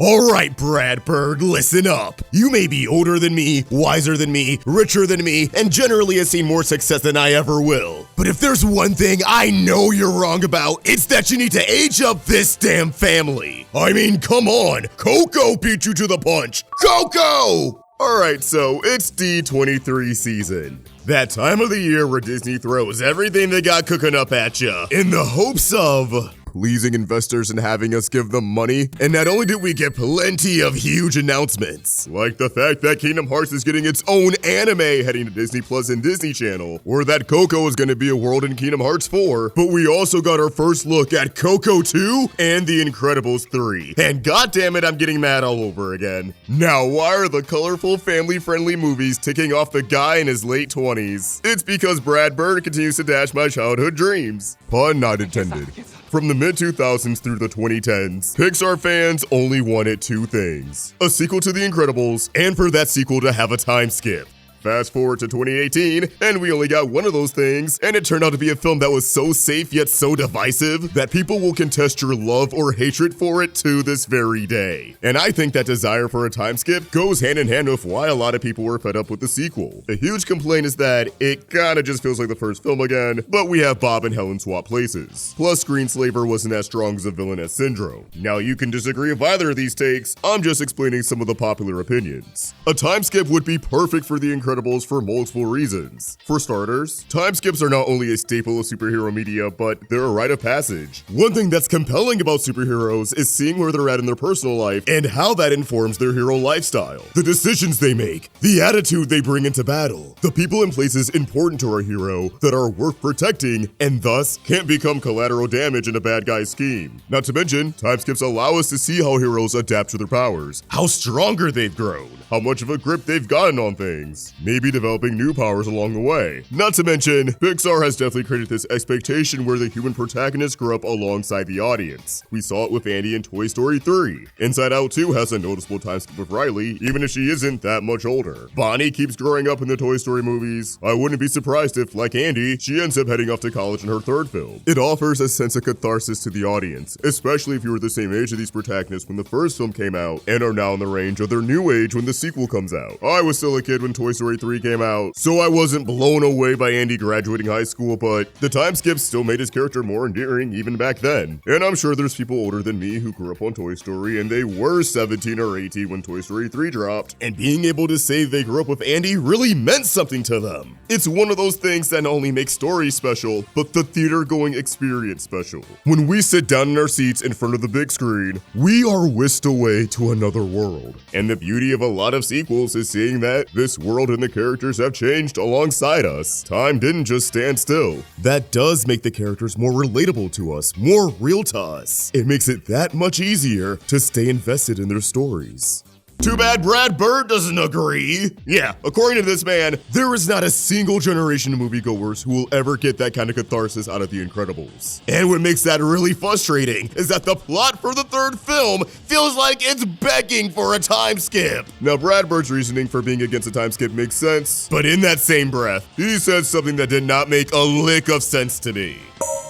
Alright, Brad Bird, listen up. You may be older than me, wiser than me, richer than me, and generally has seen more success than I ever will. But if there's one thing I know you're wrong about, it's that you need to age up this damn family. I mean, come on, Coco beat you to the punch. Coco! Alright, so it's D23 season. That time of the year where Disney throws everything they got cooking up at ya in the hopes of pleasing investors and having us give them money. And not only did we get plenty of huge announcements, like the fact that Kingdom Hearts is getting its own anime heading to Disney Plus and Disney Channel, or that Coco is going to be a world in Kingdom Hearts 4, but we also got our first look at Coco 2 and The Incredibles 3. And goddammit, I'm getting mad all over again. Now, why are the colorful, family-friendly movies ticking off the guy in his late 20s? It's because Brad Bird continues to dash my childhood dreams. Pun not intended. From the mid-2000s through the 2010s, Pixar fans only wanted two things: a sequel to The Incredibles, and for that sequel to have a time skip. Fast forward to 2018, and we only got one of those things, and it turned out to be a film that was so safe yet so divisive that people will contest your love or hatred for it to this very day. And I think that desire for a time skip goes hand in hand with why a lot of people were fed up with the sequel. A huge complaint is that it kinda just feels like the first film again, but we have Bob and Helen swap places. Plus, Screenslaver wasn't as strong as a villain as Syndrome. Now you can disagree with either of these takes, I'm just explaining some of the popular opinions. A time skip would be perfect for The Incredibles for multiple reasons. For starters, time skips are not only a staple of superhero media, but they're a rite of passage. One thing that's compelling about superheroes is seeing where they're at in their personal life and how that informs their hero lifestyle. The decisions they make, the attitude they bring into battle, the people and places important to our hero that are worth protecting and thus can't become collateral damage in a bad guy's scheme. Not to mention, time skips allow us to see how heroes adapt to their powers, how stronger they've grown, how much of a grip they've gotten on things, maybe developing new powers along the way. Not to mention, Pixar has definitely created this expectation where the human protagonists grew up alongside the audience. We saw it with Andy in Toy Story 3. Inside Out 2 has a noticeable time skip with Riley, even if she isn't that much older. Bonnie keeps growing up in the Toy Story movies. I wouldn't be surprised if, like Andy, she ends up heading off to college in her third film. It offers a sense of catharsis to the audience, especially if you were the same age of these protagonists when the first film came out and are now in the range of their new age when the sequel comes out. I was still a kid when Toy Story 3 came out, so I wasn't blown away by Andy graduating high school, but the time skip still made his character more endearing even back then. And I'm sure there's people older than me who grew up on Toy Story and they were 17 or 18 when Toy Story 3 dropped, and being able to say they grew up with Andy really meant something to them. It's one of those things that not only makes stories special, but the theater-going experience special. When we sit down in our seats in front of the big screen, we are whisked away to another world. And the beauty of a lot of sequels is seeing that this world and the characters have changed alongside us. Time didn't just stand still. That does make the characters more relatable to us, more real to us. It makes it that much easier to stay invested in their stories. Too bad Brad Bird doesn't agree. Yeah, according to this man, there is not a single generation of moviegoers who will ever get that kind of catharsis out of The Incredibles. And what makes that really frustrating is that the plot for the third film feels like it's begging for a time skip. Now, Brad Bird's reasoning for being against a time skip makes sense, but in that same breath, he said something that did not make a lick of sense to me.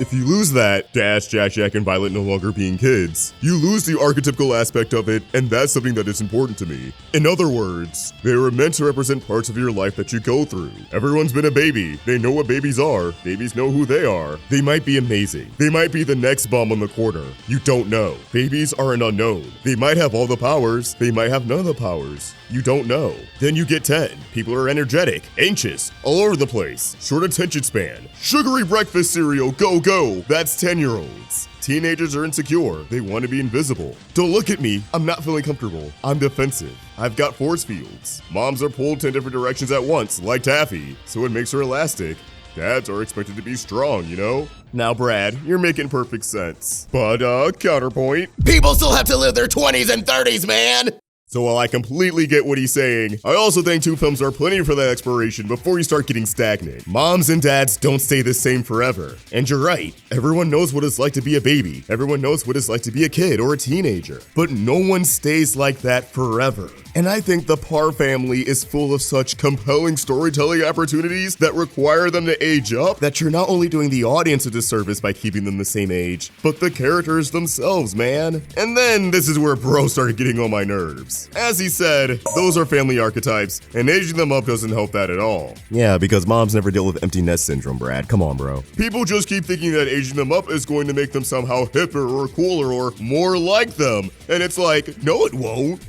If you lose that, Dash, Jack, Jack, and Violet no longer being kids, you lose the archetypical aspect of it, and that's something that is important to me. In other words, they were meant to represent parts of your life that you go through. Everyone's been a baby. They know what babies are. Babies know who they are. They might be amazing. They might be the next bomb on the corner. You don't know. Babies are an unknown. They might have all the powers. They might have none of the powers. You don't know. Then you get 10. People are energetic, anxious, all over the place, short attention span. Sugary breakfast cereal, go, go. That's 10-year-olds. Teenagers are insecure. They want to be invisible. Don't look at me. I'm not feeling comfortable. I'm defensive. I've got force fields. Moms are pulled 10 different directions at once, like Taffy, so it makes her elastic. Dads are expected to be strong, you know? Now, Brad, you're making perfect sense. But, counterpoint. People still have to live their 20s and 30s, man! So while I completely get what he's saying, I also think 2 films are plenty for that exploration before you start getting stagnant. Moms and dads don't stay the same forever. And you're right, everyone knows what it's like to be a baby. Everyone knows what it's like to be a kid or a teenager. But no one stays like that forever. And I think the Parr family is full of such compelling storytelling opportunities that require them to age up that you're not only doing the audience a disservice by keeping them the same age, but the characters themselves, man. And then this is where bro started getting on my nerves. As he said, those are family archetypes, and aging them up doesn't help that at all. Yeah, because moms never deal with empty nest syndrome, Brad. Come on, bro. People just keep thinking that aging them up is going to make them somehow hipper or cooler or more like them. And it's like, no, it won't.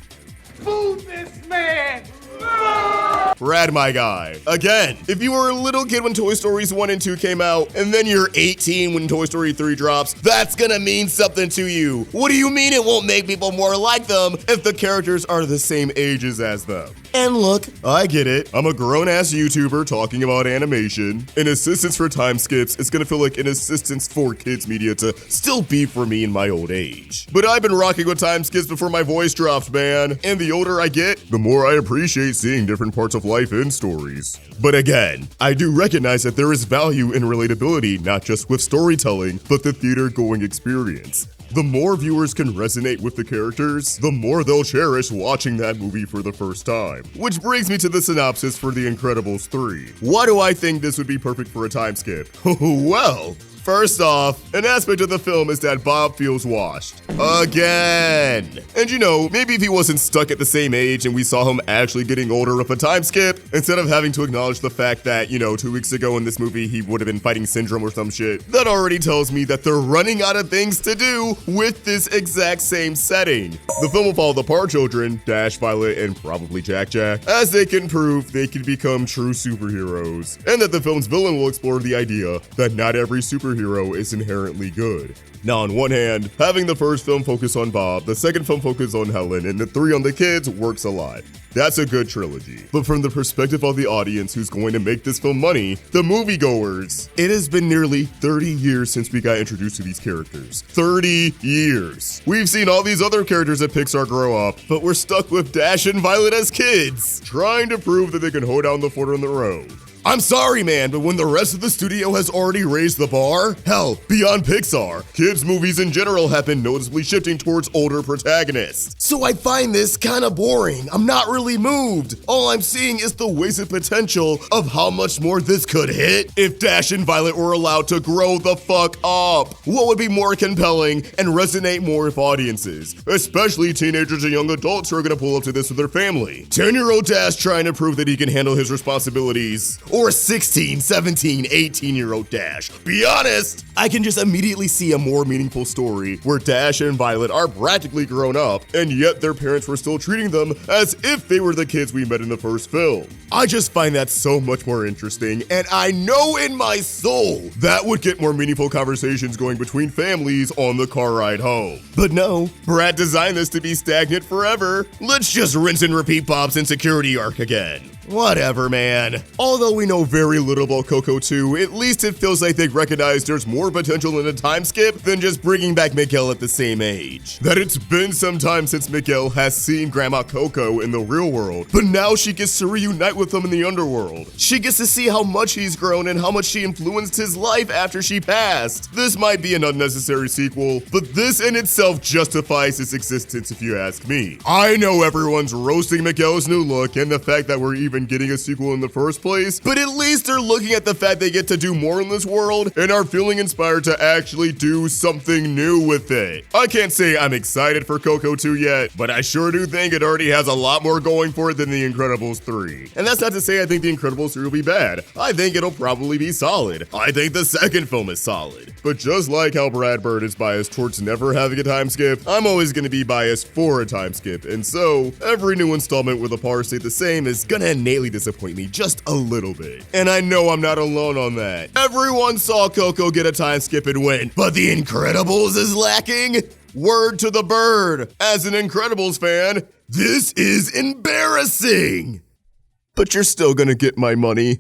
Fool this man! Brad, my guy. Again, if you were a little kid when Toy Stories 1 and 2 came out, and then you're 18 when Toy Story 3 drops, that's gonna mean something to you. What do you mean it won't make people more like them if the characters are the same ages as them? And look, I get it. I'm a grown-ass YouTuber talking about animation. An assistance for Timeskips is gonna feel like an assistance for kids media to still be for me in my old age. But I've been rocking with Timeskips before my voice dropped, man. And the older I get, the more I appreciate seeing different parts of life in stories. But again, I do recognize that there is value in relatability, not just with storytelling, but the theater-going experience. The more viewers can resonate with the characters, the more they'll cherish watching that movie for the first time. Which brings me to the synopsis for The Incredibles 3. Why do I think this would be perfect for a time skip? Well, first off, an aspect of the film is that Bob feels washed. Again. And you know, maybe if he wasn't stuck at the same age and we saw him actually getting older with a time skip, instead of having to acknowledge the fact that, 2 weeks ago in this movie he would have been fighting syndrome or some shit, that already tells me that they're running out of things to do with this exact same setting. The film will follow the Parr children, Dash, Violet, and probably Jack Jack, as they can prove they can become true superheroes, and that the film's villain will explore the idea that not every superhero is inherently good. Now, on one hand, having the first film focus on Bob, the second film focus on Helen, and the 3 on the kids works a lot. That's a good trilogy. But from the perspective of the audience who's going to make this film money, the moviegoers, it has been nearly 30 years since we got introduced to these characters. 30 years. We've seen all these other characters at Pixar grow up, but we're stuck with Dash and Violet as kids, trying to prove that they can hold down the fort on their own. I'm sorry, man, but when the rest of the studio has already raised the bar, hell, beyond Pixar, kids' movies in general have been noticeably shifting towards older protagonists. So I find this kind of boring. I'm not really moved. All I'm seeing is the wasted potential of how much more this could hit if Dash and Violet were allowed to grow the fuck up. What would be more compelling and resonate more with audiences, especially teenagers and young adults who are gonna pull up to this with their family? 10-year-old Dash trying to prove that he can handle his responsibilities, or 16, 17, 18-year-old Dash. Be honest, I can just immediately see a more meaningful story where Dash and Violet are practically grown up, and yet their parents were still treating them as if they were the kids we met in the first film. I just find that so much more interesting, and I know in my soul that would get more meaningful conversations going between families on the car ride home. But no, Brad designed this to be stagnant forever. Let's just rinse and repeat Bob's insecurity arc again. Whatever, man. Although we know very little about Coco 2, at least it feels like they recognize there's more potential in a time skip than just bringing back Miguel at the same age. That it's been some time since Miguel has seen Grandma Coco in the real world, but now she gets to reunite with him in the underworld. She gets to see how much he's grown and how much she influenced his life after she passed. This might be an unnecessary sequel, but this in itself justifies its existence if you ask me. I know everyone's roasting Miguel's new look and the fact that we're even getting a sequel in the first place, but at least they're looking at the fact they get to do more in this world and are feeling inspired to actually do something new with it. I can't say I'm excited for Coco 2 yet, but I sure do think it already has a lot more going for it than The Incredibles 3. And that's not to say I think The Incredibles 3 will be bad. I think it'll probably be solid. I think the second film is solid. But just like how Brad Bird is biased towards never having a time skip, I'm always going to be biased for a time skip. And so, every new installment with a Parr stay the same is gonna innately disappoint me just a little bit. And I know I'm not alone on that. Everyone saw Coco get a time skip and win, but The Incredibles is lacking? Word to the bird. As an Incredibles fan, this is embarrassing. But you're still gonna get my money.